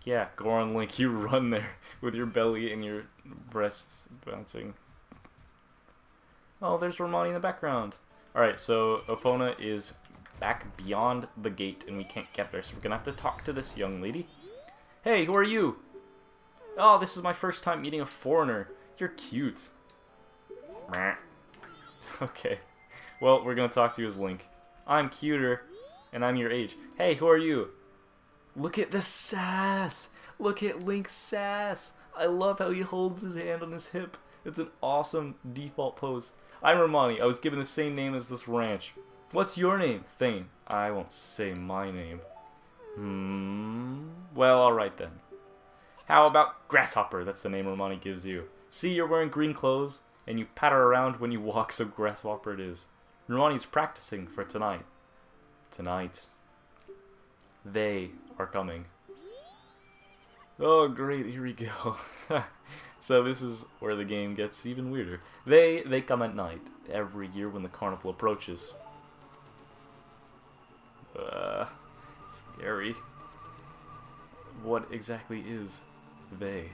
Yeah, go on, Link. You run there with your belly and your breasts bouncing. Oh, there's Romani in the background. Alright, so Epona is back beyond the gate and we can't get there, so we're gonna have to talk to this young lady. Hey, who are you? Oh, this is my first time meeting a foreigner. You're cute. Okay. Well, we're gonna talk to you as Link. I'm cuter, and I'm your age. Hey, who are you? Look at the sass! Look at Link's sass! I love how he holds his hand on his hip. It's an awesome default pose. I'm Romani. I was given the same name as this ranch. What's your name? Thane. I won't say my name. Well, alright then. How about Grasshopper? That's the name Romani gives you. See, you're wearing green clothes, and you patter around when you walk, so Grasshopper it is. Romani's practicing for tonight. Tonight. They are coming. Oh, great, here we go. So this is where the game gets even weirder. They come at night, every year when the carnival approaches. Scary. What exactly is they?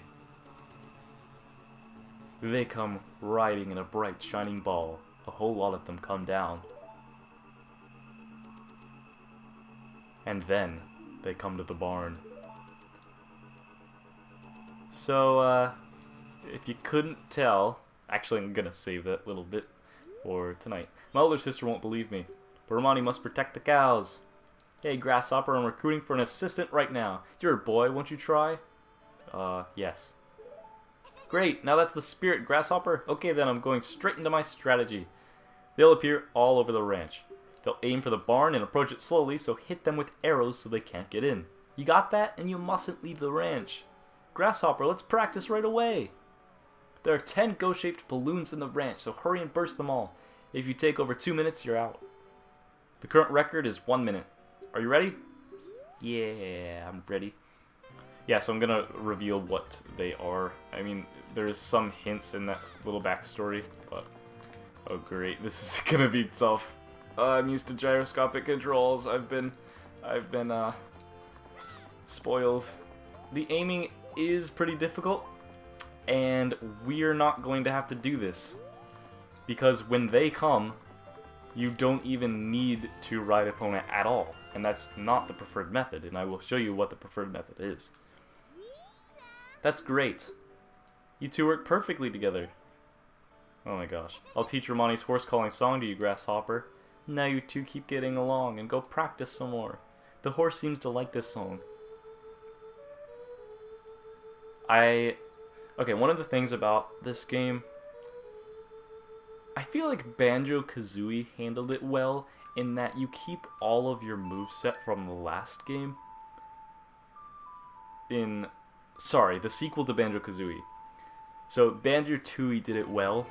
They come riding in a bright, shining ball. A whole lot of them come down. And then they come to the barn. So, if you couldn't tell, actually I'm gonna save that little bit for tonight. My older sister won't believe me, but Romani must protect the cows. Hey, Grasshopper, I'm recruiting for an assistant right now. You're a boy, won't you try? Yes. Great, now that's the spirit, Grasshopper. Okay then, I'm going straight into my strategy. They'll appear all over the ranch. They'll aim for the barn and approach it slowly, so hit them with arrows so they can't get in. You got that? And you mustn't leave the ranch. Grasshopper, let's practice right away. There are 10 Go-shaped balloons in the ranch, so hurry and burst them all. If you take over 2 minutes, you're out. The current record is 1 minute. Are you ready? Yeah, I'm ready. Yeah, so I'm gonna reveal what they are. I mean, there's some hints in that little backstory, but oh great, this is gonna be tough. I'm used to gyroscopic controls. I've been spoiled. The aiming is pretty difficult, and we're not going to have to do this because when they come, you don't even need to ride opponent at all, and that's not the preferred method, and I will show you what the preferred method is. That's great. You two work perfectly together. Oh my gosh. I'll teach Romani's horse calling song to you, Grasshopper. Now you two keep getting along and go practice some more. The horse seems to like this song. Okay, one of the things about this game, I feel like Banjo-Kazooie handled it well in that you keep all of your moveset from the last game. Sorry, the sequel to Banjo-Kazooie. So Banjo-Tooie did it well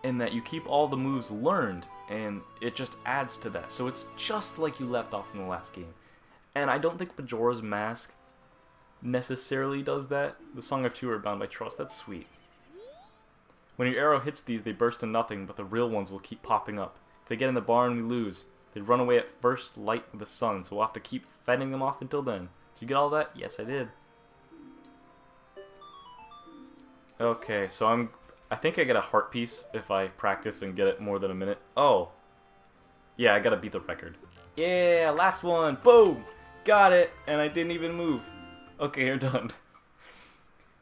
in that you keep all the moves learned, and it just adds to that. So it's just like you left off in the last game. And I don't think Majora's Mask necessarily does that. The Song of Two are bound by trust. That's sweet. When your arrow hits these, they burst to nothing, but the real ones will keep popping up. If they get in the barn, we lose. They run away at first light of the sun, so we'll have to keep fending them off until then. Did you get all that? Yes, I did. Okay, so I think I get a heart piece if I practice and get it more than a minute. Oh. Yeah, I gotta beat the record. Yeah, last one. Boom! Got it! And I didn't even move. Okay, you're done.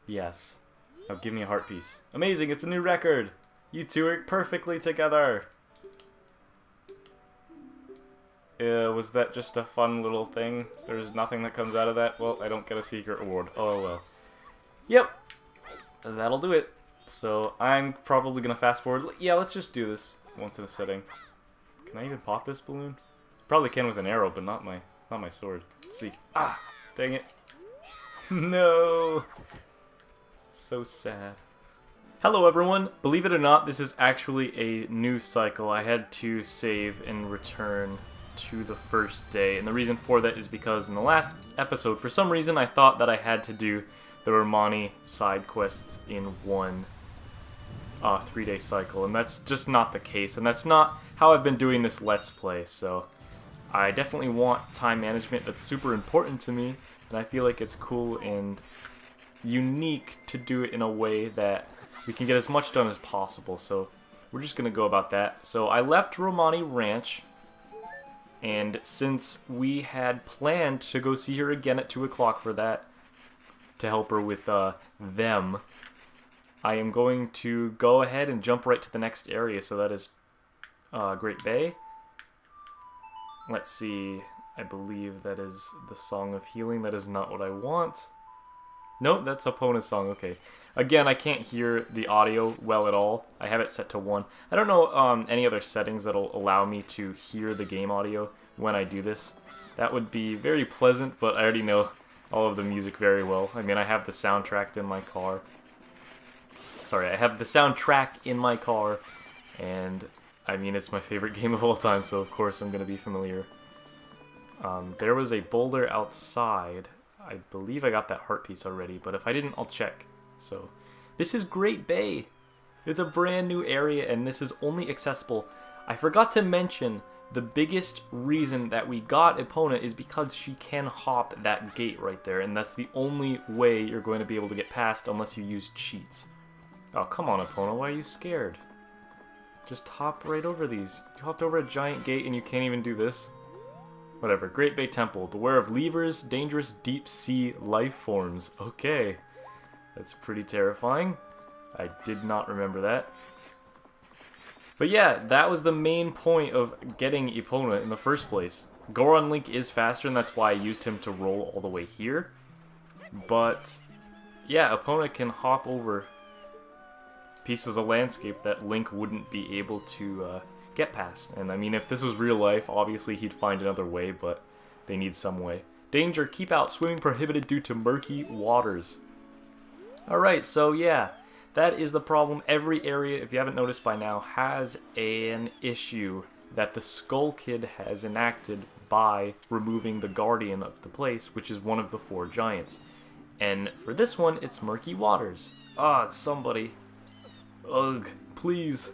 Yes. Now give me a heart piece. Amazing, it's a new record! You two work perfectly together! Was that just a fun little thing? There's nothing that comes out of that? Well, I don't get a secret reward. Oh well. Yep! That'll do it. So, I'm probably gonna fast forward. Yeah, let's just do this once in a setting. Can I even pop this balloon? Probably can with an arrow, but not my sword. Let's see. Ah! Dang it. No! So sad. Hello everyone! Believe it or not, this is actually a new cycle. I had to save and return to the first day, and the reason for that is because in the last episode, for some reason, I thought that I had to do the Romani side quests in one 3-day cycle, and that's just not the case, and that's not how I've been doing this Let's Play, so I definitely want time management. That's super important to me, and I feel like it's cool and unique to do it in a way that we can get as much done as possible. So we're just gonna go about that. So I left Romani Ranch, and since we had planned to go see her again at 2 o'clock for that, to help her with them, I am going to go ahead and jump right to the next area. So that is Great Bay. Let's see, I believe that is the Song of Healing. That is not what I want. Nope, that's Epona's song. Okay. Again, I can't hear the audio well at all. I have it set to 1. I don't know any other settings that'll allow me to hear the game audio when I do this. That would be very pleasant, but I already know all of the music very well. I mean, I have the soundtrack in my car. Sorry, I have the soundtrack in my car, and I mean, it's my favorite game of all time, so of course I'm going to be familiar. There was a boulder outside. I believe I got that heart piece already, but if I didn't, I'll check. So, this is Great Bay. It's a brand new area, and this is only accessible. I forgot to mention, the biggest reason that we got Epona is because she can hop that gate right there, and that's the only way you're going to be able to get past unless you use cheats. Oh, come on, Epona, why are you scared? Just hop right over these. You hopped over a giant gate and you can't even do this? Whatever. Great Bay Temple. Beware of levers, dangerous deep sea life forms. Okay. That's pretty terrifying. I did not remember that. But yeah, that was the main point of getting Epona in the first place. Goron Link is faster, and that's why I used him to roll all the way here. But yeah, Epona can hop over pieces of landscape that Link wouldn't be able to get past. And I mean, if this was real life, obviously he'd find another way, but they need some way. Danger, keep out, swimming prohibited due to murky waters. Alright, so yeah, that is the problem. Every area, if you haven't noticed by now, has an issue that the Skull Kid has enacted by removing the guardian of the place, which is one of the 4 giants. And for this one, it's murky waters. Ah, somebody. Ugh, please.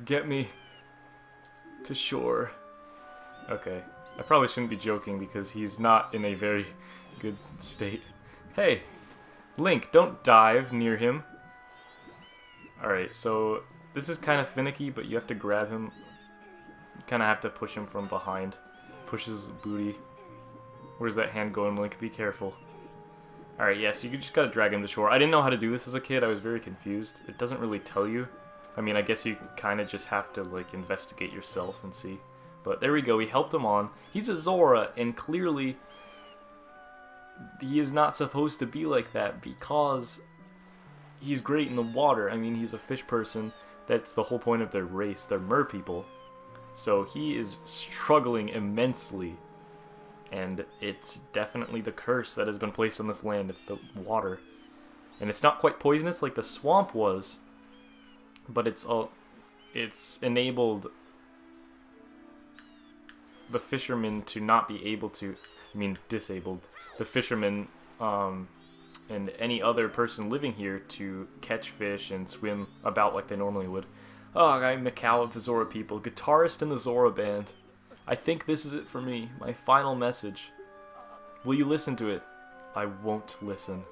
Get me to shore. Okay, I probably shouldn't be joking because he's not in a very good state. Hey, Link, don't dive near him. Alright, so this is kind of finicky, but you have to grab him. You kind of have to push him from behind. Push his booty. Where's that hand going, Link? Be careful. Alright, yes, you just gotta drag him to shore. I didn't know how to do this as a kid. I was very confused. It doesn't really tell you. I mean, I guess you kind of just have to, like, investigate yourself and see. But there we go. We helped him on. He's a Zora, and clearly he is not supposed to be like that because he's great in the water. I mean, he's a fish person. That's the whole point of their race. They're mer people. So he is struggling immensely. And it's definitely the curse that has been placed on this land. It's the water. And it's not quite poisonous like the swamp was, but it's enabled the fishermen to not be able to, I mean disabled, the fishermen and any other person living here to catch fish and swim about like they normally would. Oh, I'm Mikau of the Zora people, guitarist in the Zora band. I think this is it for me, my final message. Will you listen to it? I won't listen.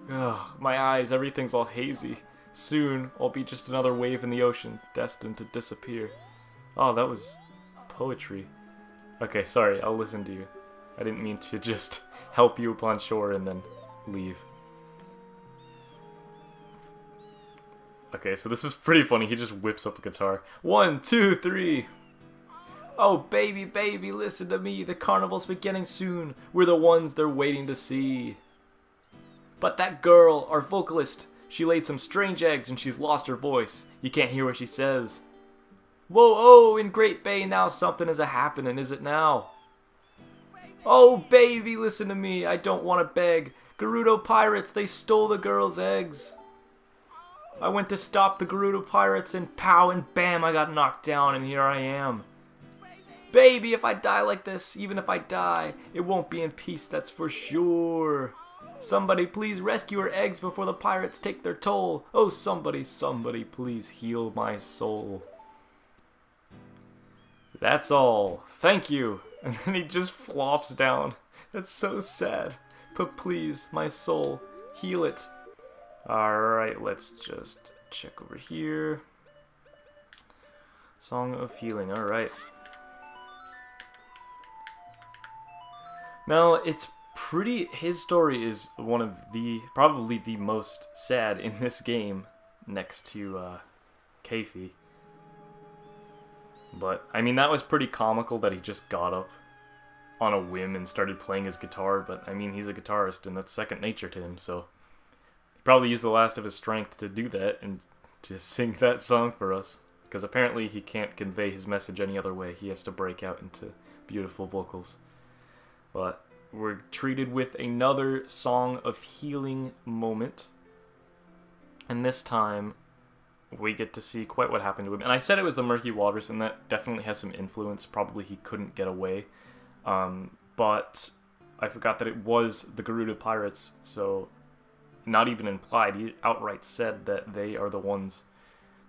Ugh, my eyes, everything's all hazy. Soon, I'll be just another wave in the ocean, destined to disappear. Oh, that was poetry. Okay, sorry, I'll listen to you. I didn't mean to just help you upon shore and then leave. Okay, so this is pretty funny. He just whips up a guitar. 1, 2, 3. Oh, baby, baby, listen to me. The carnival's beginning soon. We're the ones they're waiting to see. But that girl, our vocalist, she laid some strange eggs and she's lost her voice. You can't hear what she says. Whoa, oh, in Great Bay now something is a-happening, is it now? Oh, baby, listen to me. I don't want to beg. Gerudo pirates, they stole the girl's eggs. I went to stop the Gerudo pirates and pow and bam, I got knocked down and here I am. Baby, if I die like this, even if I die, it won't be in peace, that's for sure. Somebody please rescue her eggs before the pirates take their toll. Oh, somebody, somebody, please heal my soul. That's all. Thank you. And then he just flops down. That's so sad. But please, my soul, heal it. Alright, let's just check over here. Song of Healing, alright. Now, it's pretty... His story is one of the... probably the most sad in this game, next to Keifi. But, I mean, that was pretty comical that he just got up on a whim and started playing his guitar, but, I mean, he's a guitarist, and that's second nature to him, so... He probably used the last of his strength to do that, and to sing that song for us. Because apparently he can't convey his message any other way. He has to break out into beautiful vocals. But we're treated with another Song of Healing moment. And this time, we get to see quite what happened to him. And I said it was the murky waters, and that definitely has some influence. Probably he couldn't get away. But I forgot that it was the Garuda pirates, so not even implied. He outright said that they are the ones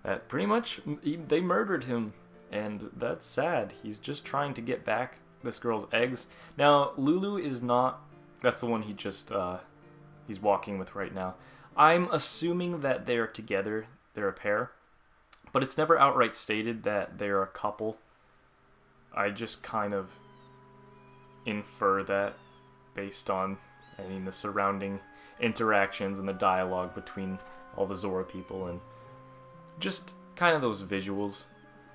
that pretty much, they murdered him. And that's sad. He's just trying to get back this girl's eggs. Now, Lulu is not... That's the one he just, he's walking with right now. I'm assuming that they're together. They're a pair. But it's never outright stated that they're a couple. I just kind of infer that based on, I mean, the surrounding interactions and the dialogue between all the Zora people and just kind of those visuals.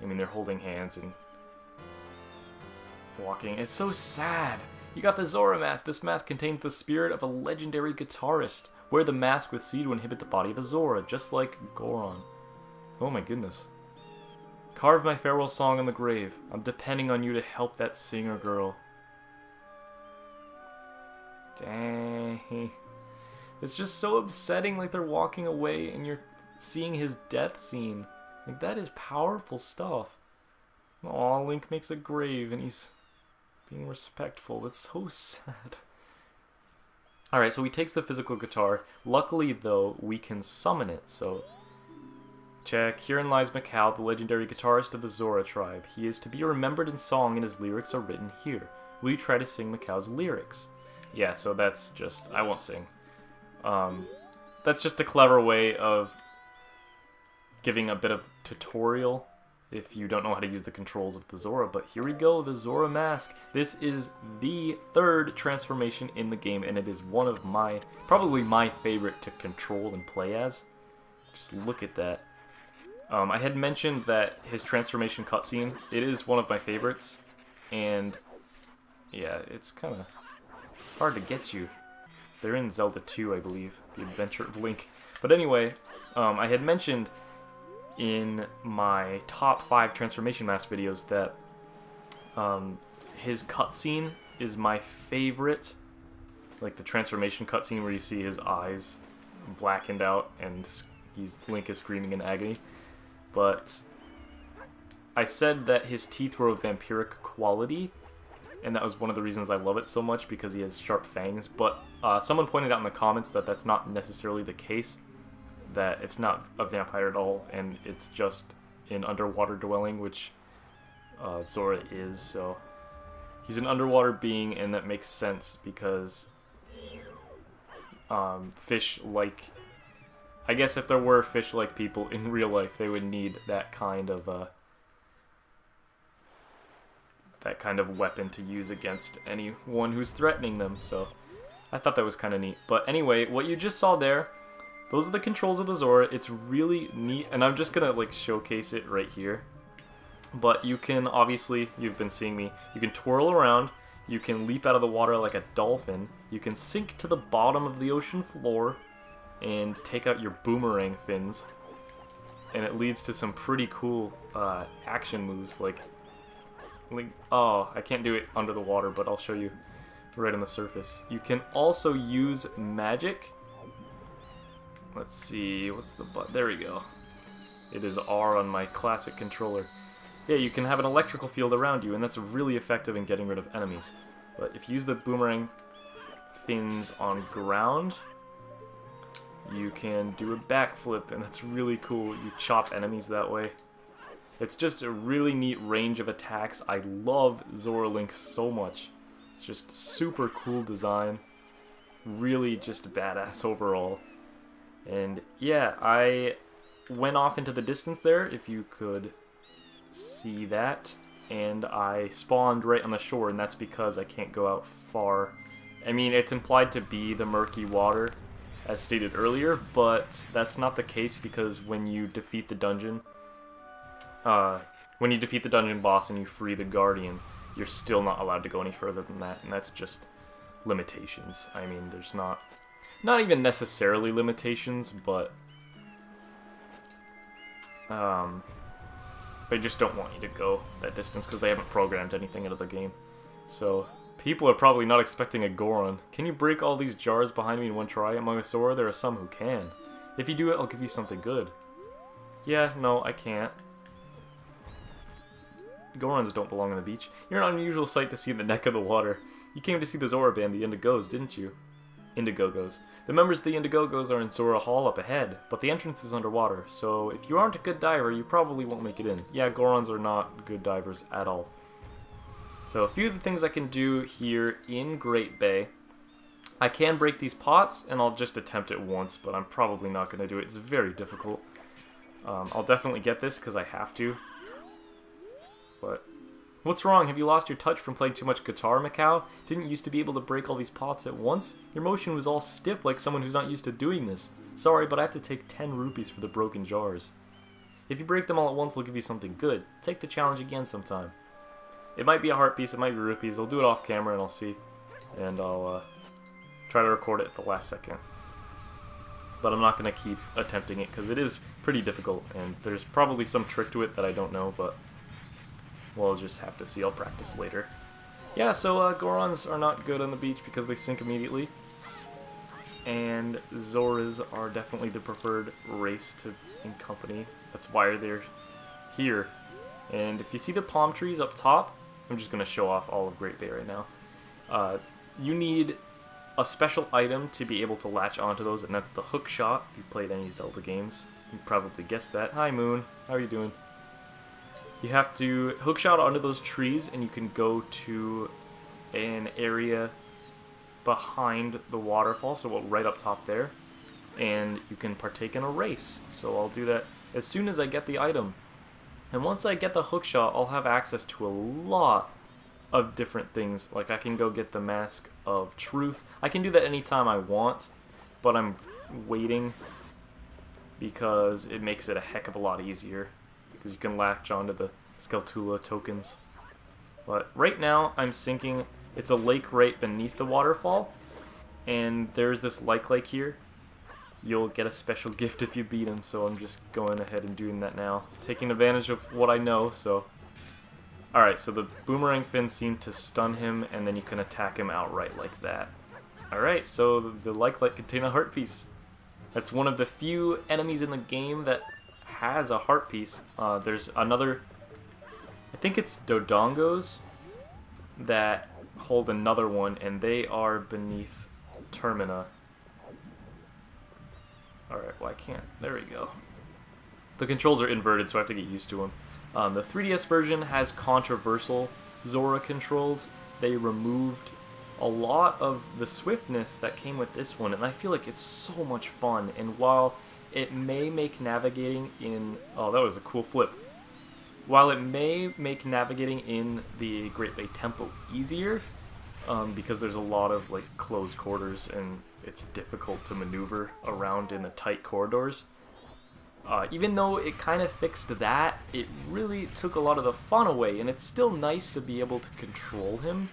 I mean, they're holding hands and walking. It's so sad. You got the Zora mask. This mask contains the spirit of a legendary guitarist. Wear the mask with C to inhibit the body of a Zora, just like Goron. Oh my goodness. Carve my farewell song on the grave. I'm depending on you to help that singer girl. Dang. It's just so upsetting, like they're walking away and you're seeing his death scene. Like, that is powerful stuff. Aw, Link makes a grave and he's being respectful. That's so sad. Alright, so he takes the physical guitar. Luckily, though, we can summon it, so... Check. Herein lies Mikau, the legendary guitarist of the Zora tribe. He is to be remembered in song and his lyrics are written here. Will you try to sing Mikau's lyrics? Yeah, so that's just... I won't sing. That's just a clever way of giving a bit of tutorial if you don't know how to use the controls of the Zora. But here we go, the Zora mask. This is the third transformation in the game, and it is one of my, probably my favorite to control and play as. Just look at that. I had mentioned that his transformation cutscene, it is one of my favorites, and yeah, it's kind of hard to get you. They're in Zelda 2, I believe, The Adventure of Link. But anyway, I had mentioned in my top 5 transformation mask videos that his cutscene is my favorite. Like the transformation cutscene where you see his eyes blackened out and Link is screaming in agony. But I said that his teeth were of vampiric quality, and that was one of the reasons I love it so much, because he has sharp fangs. But someone pointed out in the comments that that's not necessarily the case, that it's not a vampire at all, and it's just an underwater dwelling, which Zora is. So he's an underwater being, and that makes sense because fish-like... I guess if there were fish-like people in real life, they would need that kind of weapon to use against anyone who's threatening them. So I thought that was kind of neat. But anyway, what you just saw there, those are the controls of the Zora. It's really neat, and I'm just gonna like showcase it right here. But you can, obviously, you've been seeing me, you can twirl around, you can leap out of the water like a dolphin, you can sink to the bottom of the ocean floor and take out your boomerang fins, and it leads to some pretty cool action moves like, oh, I can't do it under the water, but I'll show you right on the surface. You can also use magic. Let's see, what's the button? There we go. It is R on my classic controller. Yeah, you can have an electrical field around you, and that's really effective in getting rid of enemies. But if you use the boomerang fins on ground, you can do a backflip, and that's really cool. You chop enemies that way. It's just a really neat range of attacks. I love Zora Link so much. It's just super cool design. Really just badass overall. And yeah, I went off into the distance there, if you could see that. And I spawned right on the shore, and that's because I can't go out far. I mean, it's implied to be the murky water, as stated earlier, but that's not the case because when you defeat the dungeon, boss and you free the guardian, you're still not allowed to go any further than that, and that's just limitations. I mean, there's not even necessarily limitations, but they just don't want you to go that distance because they haven't programmed anything into the game. So people are probably not expecting a Goron. Can you break all these jars behind me in one try? Among us Zora, there are some who can. If you do it, I'll give you something good. Yeah, no, I can't. Gorons don't belong on the beach. You're an unusual sight to see in the neck of the water. You came to see the Zora band, the Indigo-Gos, didn't you? Indigo-Gos. The members of the Indigo-Gos are in Zora Hall up ahead, but the entrance is underwater, so if you aren't a good diver, you probably won't make it in. Yeah, Gorons are not good divers at all. So a few of the things I can do here in Great Bay. I can break these pots, and I'll just attempt it once, but I'm probably not going to do it. It's very difficult. I'll definitely get this because I have to. But what's wrong? Have you lost your touch from playing too much guitar, Mikau? Didn't you used to be able to break all these pots at once? Your motion was all stiff like someone who's not used to doing this. Sorry, but I have to take 10 rupees for the broken jars. If you break them all at once, I'll give you something good. Take the challenge again sometime. It might be a heart piece, it might be rupees. I'll do it off camera and I'll see. And I'll try to record it at the last second. But I'm not going to keep attempting it because it is pretty difficult. And there's probably some trick to it that I don't know, but we'll just have to see. I'll practice later. Yeah, so Gorons are not good on the beach because they sink immediately. And Zoras are definitely the preferred race in company. That's why they're here. And if you see the palm trees up top, I'm just going to show off all of Great Bay right now. You need a special item to be able to latch onto those, and that's the hook shot. If you've played any Zelda games, you probably guessed that. Hi Moon, how are you doing? You have to hook shot onto those trees, and you can go to an area behind the waterfall, so right up top there, and you can partake in a race. So I'll do that as soon as I get the item. And once I get the hook shot, I'll have access to a lot of different things. Like I can go get the Mask of Truth. I can do that anytime I want, but I'm waiting because it makes it a heck of a lot easier because you can latch onto the Skeltula tokens. But right now I'm sinking. It's a lake right beneath the waterfall, and there's this lake here. You'll get a special gift if you beat him, so I'm just going ahead and doing that now. Taking advantage of what I know, so... Alright, so the boomerang fins seem to stun him, and then you can attack him outright like that. Alright, so the light contains a heart piece. That's one of the few enemies in the game that has a heart piece. There's another... I think it's Dodongos that hold another one, and they are beneath Termina. Alright, well I can't. There we go. The controls are inverted, so I have to get used to them. The 3DS version has controversial Zora controls. They removed a lot of the swiftness that came with this one, and I feel like it's so much fun. And while it may make navigating in... Oh, that was a cool flip. While it may make navigating in the Great Bay Temple easier, because there's a lot of like closed quarters and it's difficult to maneuver around in the tight corridors. Even though it kind of fixed that, it really took a lot of the fun away, and it's still nice to be able to control him.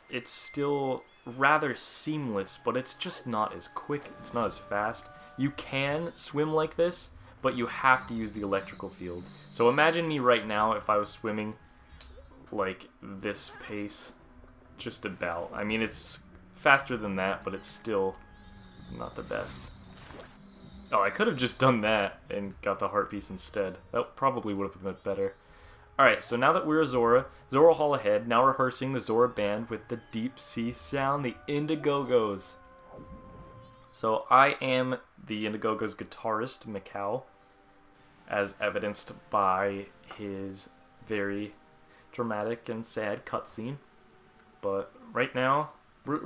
It's still rather seamless, but it's just not as quick, it's not as fast. You can swim like this, but you have to use the electrical field. So imagine me right now if I was swimming like this pace, just about. I mean, it's faster than that, but it's still not the best. Oh, I could have just done that and got the heart piece instead. That probably would have been better. Alright, so now that we're a Zora Hall ahead, now rehearsing the Zora band with the deep sea sound, the Indigo-Gos. So I am the Indigo-Go's guitarist, Mikau. as evidenced by his very dramatic and sad cutscene. But right now, we're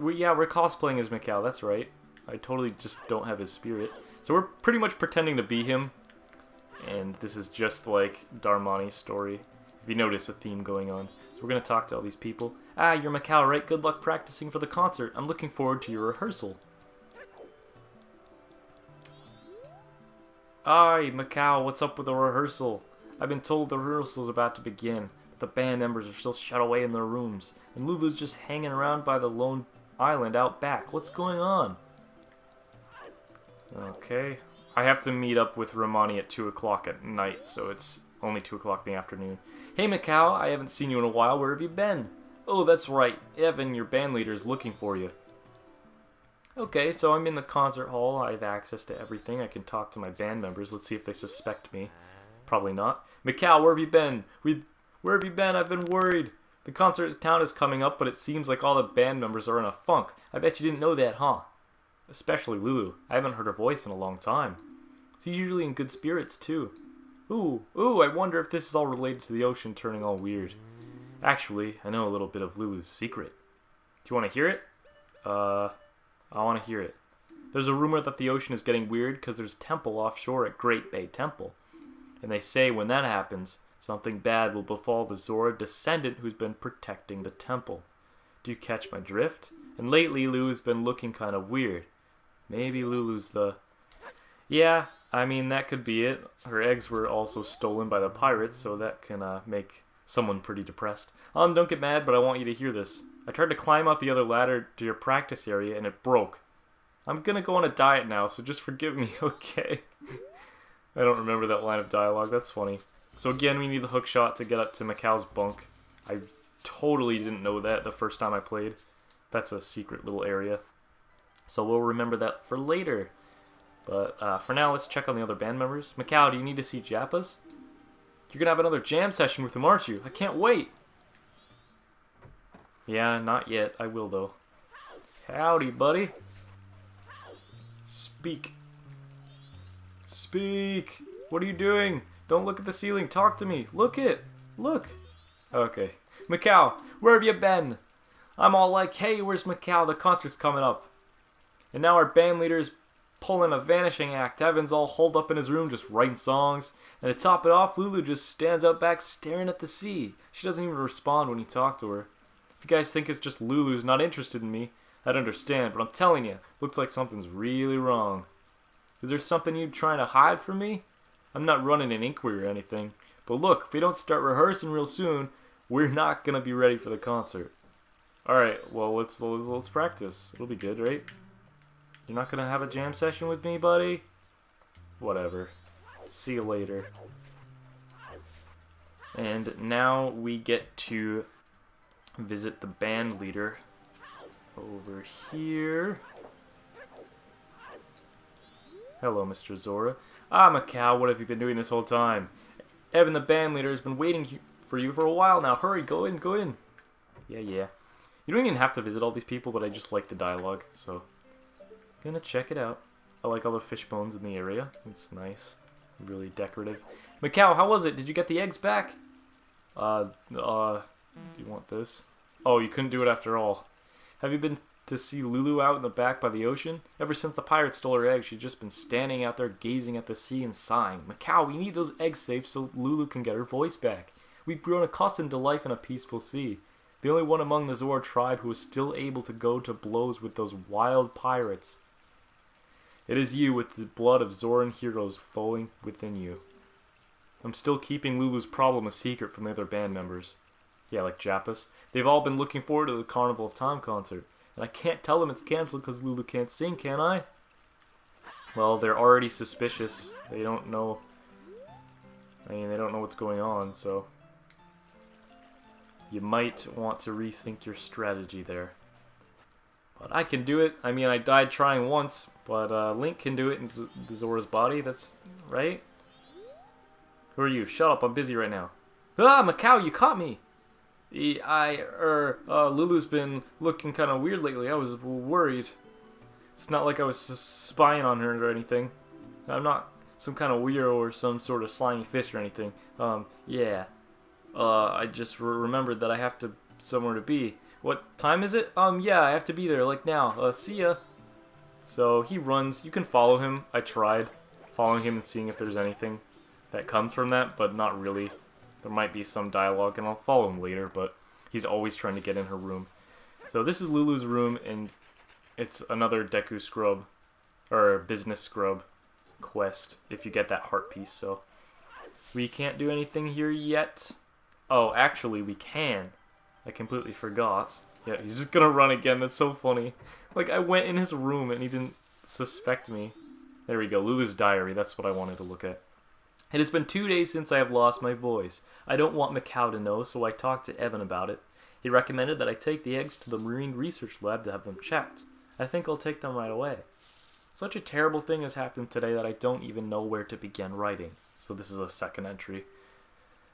cosplaying as Mikau, that's right. I totally just don't have his spirit. So we're pretty much pretending to be him. And this is just like Darmani's story. If you notice a theme going on. So we're going to talk to all these people. Ah, you're Mikau, right? Good luck practicing for the concert. I'm looking forward to your rehearsal. Aye, Mikau, what's up with the rehearsal? I've been told the rehearsal's about to begin. But the band members are still shut away in their rooms. And Lulu's just hanging around by the lone island out back. What's going on? Okay. I have to meet up with Romani at 2 o'clock at night, so it's only 2 o'clock in the afternoon. Hey Mikau, I haven't seen you in a while. Where have you been? Oh, that's right. Evan, your band leader, is looking for you. Okay, so I'm in the concert hall. I have access to everything. I can talk to my band members. Let's see if they suspect me. Probably not. Mikau, where have you been? Where have you been? I've been worried. The concert town is coming up, but it seems like all the band members are in a funk. I bet you didn't know that, huh? Especially Lulu. I haven't heard her voice in a long time. She's usually in good spirits, too. Ooh, I wonder if this is all related to the ocean turning all weird. Actually, I know a little bit of Lulu's secret. Do you want to hear it? I want to hear it. There's a rumor that the ocean is getting weird because there's a temple offshore at Great Bay Temple. And they say when that happens, something bad will befall the Zora descendant who's been protecting the temple. Do you catch my drift? And lately, Lulu's been looking kind of weird. Maybe Lulu's the... Yeah, I mean, that could be it. Her eggs were also stolen by the pirates, so that can make someone pretty depressed. Don't get mad, but I want you to hear this. I tried to climb up the other ladder to your practice area, and it broke. I'm gonna go on a diet now, so just forgive me, okay? I don't remember that line of dialogue. That's funny. So again, we need the hook shot to get up to Mikau's bunk. I totally didn't know that the first time I played. That's a secret little area. So we'll remember that for later. But for now, let's check on the other band members. Mikau, do you need to see Jappas? You're gonna have another jam session with him, aren't you? I can't wait! Yeah, not yet. I will, though. Howdy, buddy. Speak. Speak! What are you doing? Don't look at the ceiling. Talk to me. Look it. Look. Okay. Mikau, where have you been? I'm all like, hey, where's Mikau? The concert's coming up. And now our band leader's pulling a vanishing act. Evan's all holed up in his room just writing songs. And to top it off, Lulu just stands out back staring at the sea. She doesn't even respond when you talk to her. If you guys think it's just Lulu's not interested in me, I'd understand. But I'm telling you, looks like something's really wrong. Is there something you're trying to hide from me? I'm not running an inquiry or anything. But look, if we don't start rehearsing real soon, we're not going to be ready for the concert. Alright, well, let's practice. It'll be good, right? You're not going to have a jam session with me, buddy? Whatever. See you later. And now we get to visit the band leader over here. Hello, Mr. Zora. Ah, Mikau, what have you been doing this whole time? Evan, the band leader, has been waiting for you for a while now. Hurry, go in, go in. Yeah. You don't even have to visit all these people, but I just like the dialogue, so... I'm gonna check it out. I like all the fish bones in the area. It's nice. Really decorative. Mikau, how was it? Did you get the eggs back? Do you want this? Oh, you couldn't do it after all. Have you been to see Lulu out in the back by the ocean? Ever since the pirates stole her eggs, she's just been standing out there gazing at the sea and sighing. Mikau, we need those eggs safe so Lulu can get her voice back. We've grown accustomed to life in a peaceful sea. The only one among the Zora tribe who is still able to go to blows with those wild pirates. It is you with the blood of Zoran heroes flowing within you. I'm still keeping Lulu's problem a secret from the other band members. Yeah, like Jappas. They've all been looking forward to the Carnival of Time concert. And I can't tell them it's cancelled because Lulu can't sing, can I? Well, they're already suspicious. They don't know... they don't know what's going on, so... You might want to rethink your strategy there. But I can do it. I mean, I died trying once, but Link can do it in Zora's body. That's right. Who are you? Shut up, I'm busy right now. Ah, Mikau, you caught me! Lulu's been looking kind of weird lately. I was worried. It's not like I was spying on her or anything. I'm not some kind of weirdo or some sort of slimy fish or anything. Yeah. I just remembered that I have to somewhere to be. What time is it? Yeah, I have to be there, like now. See ya. So he runs. You can follow him. I tried following him and seeing if there's anything that comes from that, but not really. There might be some dialogue, and I'll follow him later, but he's always trying to get in her room. So this is Lulu's room, and it's another Deku Scrub, or Business Scrub quest, if you get that heart piece, so we can't do anything here yet. Oh, actually, we can. I completely forgot. Yeah, he's just gonna run again. That's so funny. Like, I went in his room, and he didn't suspect me. There we go. Lulu's diary. That's what I wanted to look at. It has been 2 days since I have lost my voice. I don't want Mikau to know, so I talked to Evan about it. He recommended that I take the eggs to the marine research lab to have them checked. I think I'll take them right away. Such a terrible thing has happened today that I don't even know where to begin writing. So this is a second entry.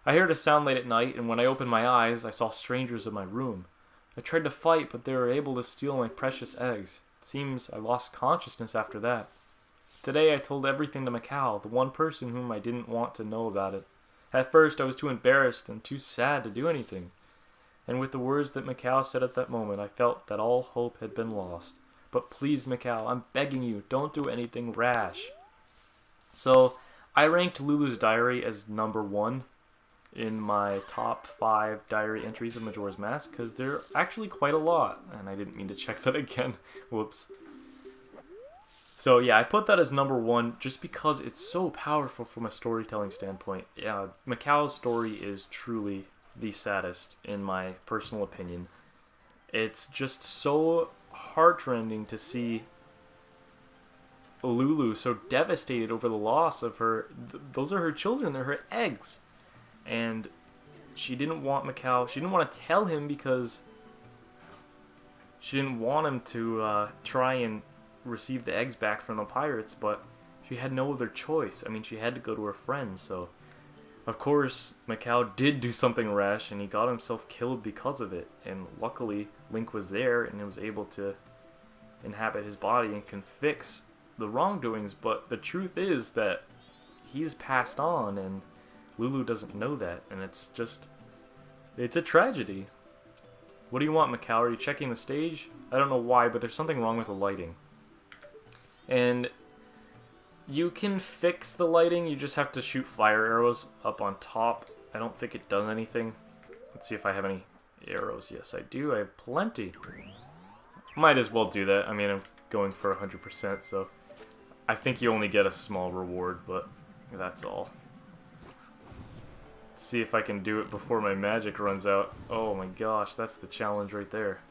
I heard a sound late at night, and when I opened my eyes, I saw strangers in my room. I tried to fight, but they were able to steal my precious eggs. It seems I lost consciousness after that. Today I told everything to Mikau, the one person whom I didn't want to know about it. At first I was too embarrassed and too sad to do anything. And with the words that Mikau said at that moment, I felt that all hope had been lost. But please, Mikau, I'm begging you, don't do anything rash. So, I ranked Lulu's diary as number 1 in my top 5 diary entries of Majora's Mask, because they're actually quite a lot. And I didn't mean to check that again. Whoops. So yeah, I put that as number 1 just because it's so powerful from a storytelling standpoint. Yeah, Mikau's story is truly the saddest, in my personal opinion. It's just so heartrending to see Lulu so devastated over the loss of her. Those are her children, they're her eggs. And she didn't want Mikau, she didn't want to tell him because she didn't want him to try and receive the eggs back from the pirates, but she had no other choice. I mean, she had to go to her friends, so of course Mikau did do something rash and he got himself killed because of it, and luckily Link was there and was able to inhabit his body and can fix the wrongdoings, but the truth is that he's passed on and Lulu doesn't know that, and it's a tragedy. What do you want, Mikau? Are you checking the stage? I don't know why, but there's something wrong with the lighting. And you can fix the lighting, you just have to shoot fire arrows up on top. I don't think it does anything. Let's see if I have any arrows. Yes, I do. I have plenty. Might as well do that. I mean, I'm going for 100%, so I think you only get a small reward, but that's all. Let's see if I can do it before my magic runs out. Oh my gosh, that's the challenge right there.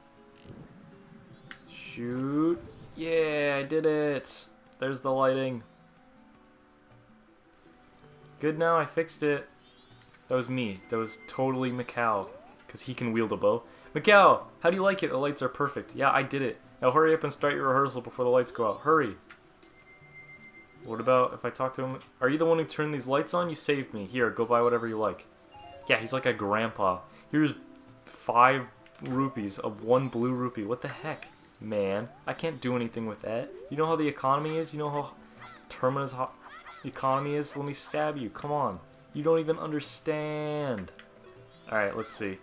Shoot. Yeah, I did it. There's the lighting. Good now, I fixed it. That was me. That was totally Mikau, because he can wield a bow. Mikau, how do you like it? The lights are perfect. Yeah, I did it. Now hurry up and start your rehearsal before the lights go out. Hurry. What about if I talk to him? Are you the one who turned these lights on? You saved me. Here, go buy whatever you like. Yeah, he's like a grandpa. Here's 5 rupees of 1 blue rupee. What the heck? Man, I can't do anything with that. You know how the economy is? You know how Termina's economy is? Let me stab you. Come on. You don't even understand. Alright, let's see.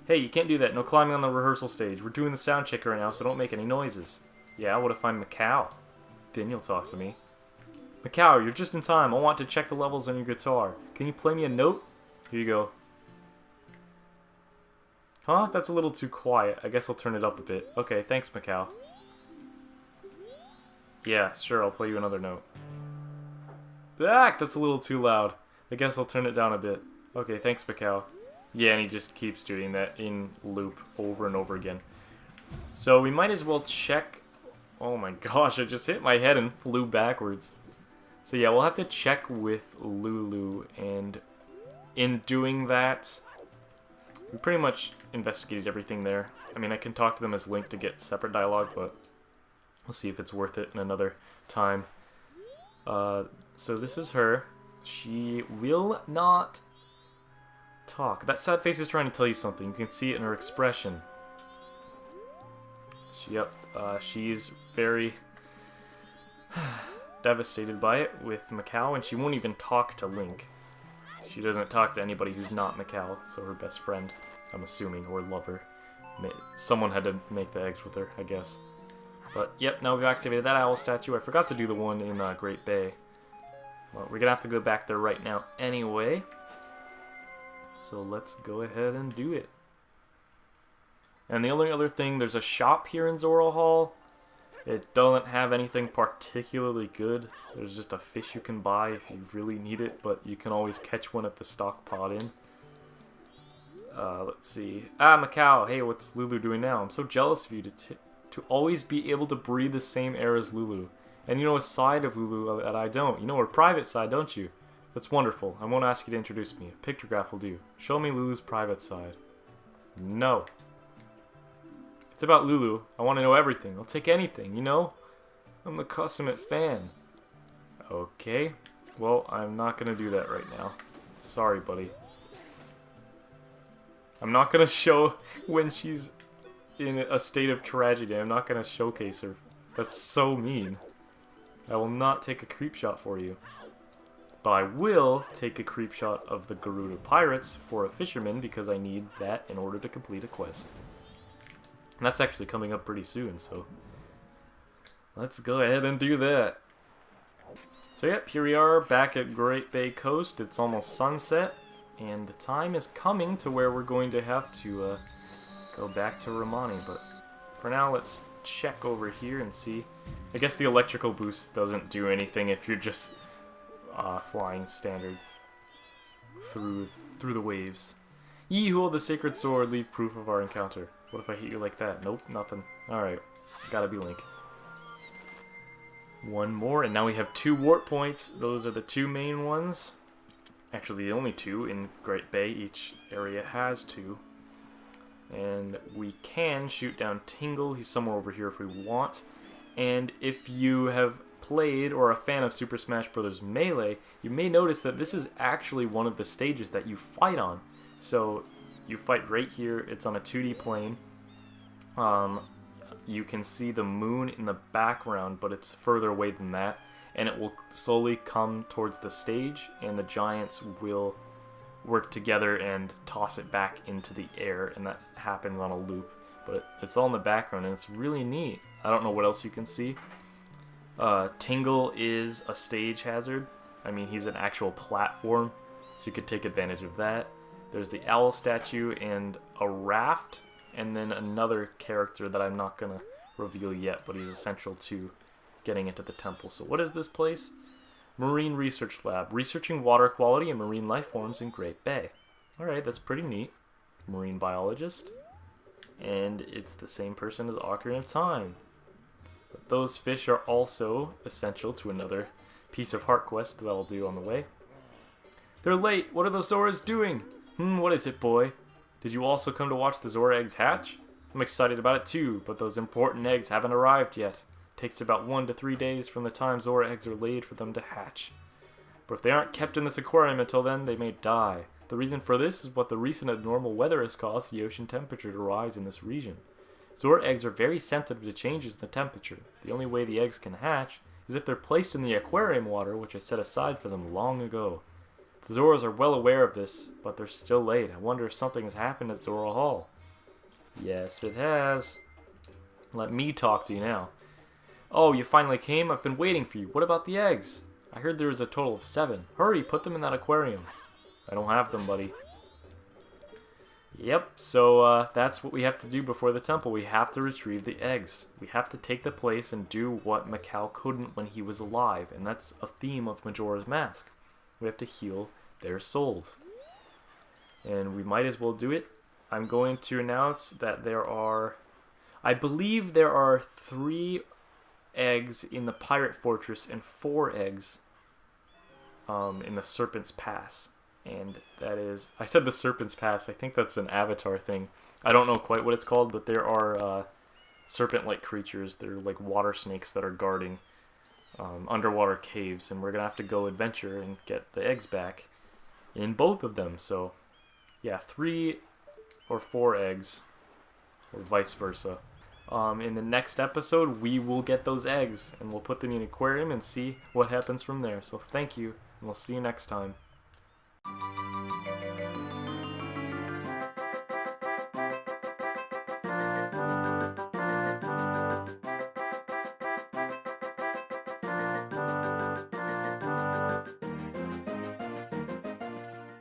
Hey, you can't do that. No climbing on the rehearsal stage. We're doing the sound check right now, so don't make any noises. Yeah, what if I'm Mikau? Then you'll talk to me. Mikau, you're just in time. I want to check the levels on your guitar. Can you play me a note? Here you go. Huh? That's a little too quiet. I guess I'll turn it up a bit. Okay, thanks, Mikau. Yeah, sure, I'll play you another note. Ah, that's a little too loud. I guess I'll turn it down a bit. Okay, thanks, Mikau. Yeah, and he just keeps doing that in loop over and over again. So we might as well check... Oh my gosh, I just hit my head and flew backwards. So yeah, we'll have to check with Lulu, and in doing that, we pretty much investigated everything there. I mean, I can talk to them as Link to get separate dialogue, but we'll see if it's worth it in another time. So this is her. She will not talk. That sad face is trying to tell you something. You can see it in her expression. Yep, she's very... devastated by it with Mikau, and she won't even talk to Link. She doesn't talk to anybody who's not Mikau, so her best friend, I'm assuming, or lover. Someone had to make the eggs with her, I guess. But, yep, now we've activated that owl statue. I forgot to do the one in Great Bay. Well, we're gonna have to go back there right now anyway. So let's go ahead and do it. And the only other thing, there's a shop here in Zora Hall. It doesn't have anything particularly good. There's just a fish you can buy if you really need it, but you can always catch one at the stock pot inn. Let's see. Mikau, hey, what's Lulu doing now? I'm so jealous of you to always be able to breathe the same air as Lulu. And you know a side of Lulu that I don't. You know her private side, don't you? That's wonderful. I won't ask you to introduce me. A pictograph will do. Show me Lulu's private side. No. If it's about Lulu, I want to know everything. I'll take anything, you know? I'm the consummate fan. Okay. Well, I'm not going to do that right now. Sorry, buddy. I'm not going to show when she's in a state of tragedy. I'm not going to showcase her. That's so mean. I will not take a creep shot for you. But I will take a creep shot of the Garuda Pirates for a fisherman because I need that in order to complete a quest. And that's actually coming up pretty soon, so let's go ahead and do that. So yep, here we are back at Great Bay Coast. It's almost sunset, and the time is coming to where we're going to have to go back to Romani. But for now, let's check over here and see. I guess the electrical boost doesn't do anything if you're just flying standard through the waves. Ye who hold the sacred sword, leave proof of our encounter. What if I hit you like that? Nope, nothing. Alright, gotta be Link. One more, and now we have 2 warp points. Those are the 2 main ones. Actually, the only 2 in Great Bay. Each area has 2. And we can shoot down Tingle. He's somewhere over here if we want. And if you have played or are a fan of Super Smash Bros. Melee, you may notice that this is actually one of the stages that you fight on. So you fight right here. It's on a 2D plane. You can see the moon in the background, but it's further away than that. And it will slowly come towards the stage, and the giants will work together and toss it back into the air, and that happens on a loop. But it's all in the background, and it's really neat. I don't know what else you can see. Tingle is a stage hazard. I mean, he's an actual platform, so you could take advantage of that. There's the owl statue and a raft, and then another character that I'm not going to reveal yet, but he's essential to getting into the temple. So what is this place? Marine Research Lab. Researching water quality and marine life forms in Great Bay. Alright, that's pretty neat. Marine biologist. And it's the same person as Ocarina of Time. But those fish are also essential to another piece of heart quest that I'll do on the way. They're late. What are those Zoras doing? What is it, boy? Did you also come to watch the Zora eggs hatch? I'm excited about it too, but those important eggs haven't arrived yet. It takes about 1 to 3 days from the time Zora eggs are laid for them to hatch. But if they aren't kept in this aquarium until then, they may die. The reason for this is what the recent abnormal weather has caused the ocean temperature to rise in this region. Zora eggs are very sensitive to changes in the temperature. The only way the eggs can hatch is if they're placed in the aquarium water, which I set aside for them long ago. The Zoras are well aware of this, but they're still late. I wonder if something has happened at Zora Hall. Yes, it has. Let me talk to you now. Oh, you finally came? I've been waiting for you. What about the eggs? I heard there was a total of 7. Hurry, put them in that aquarium. I don't have them, buddy. Yep, so that's what we have to do before the temple. We have to retrieve the eggs. We have to take the place and do what Mikau couldn't when he was alive, and that's a theme of Majora's Mask. We have to heal their souls. And we might as well do it. I'm going to announce that there are, I believe there are 3 eggs in the Pirate Fortress and 4 eggs in the Serpent's Pass. And that is, I said the Serpent's Pass, I think that's an Avatar thing. I don't know quite what it's called, but there are serpent-like creatures. They're like water snakes that are guarding underwater caves, and we're going to have to go adventure and get the eggs back in both of them. So, yeah, 3 or 4 eggs, or vice versa. In the next episode, we will get those eggs, and we'll put them in an aquarium and see what happens from there. So thank you, and we'll see you next time.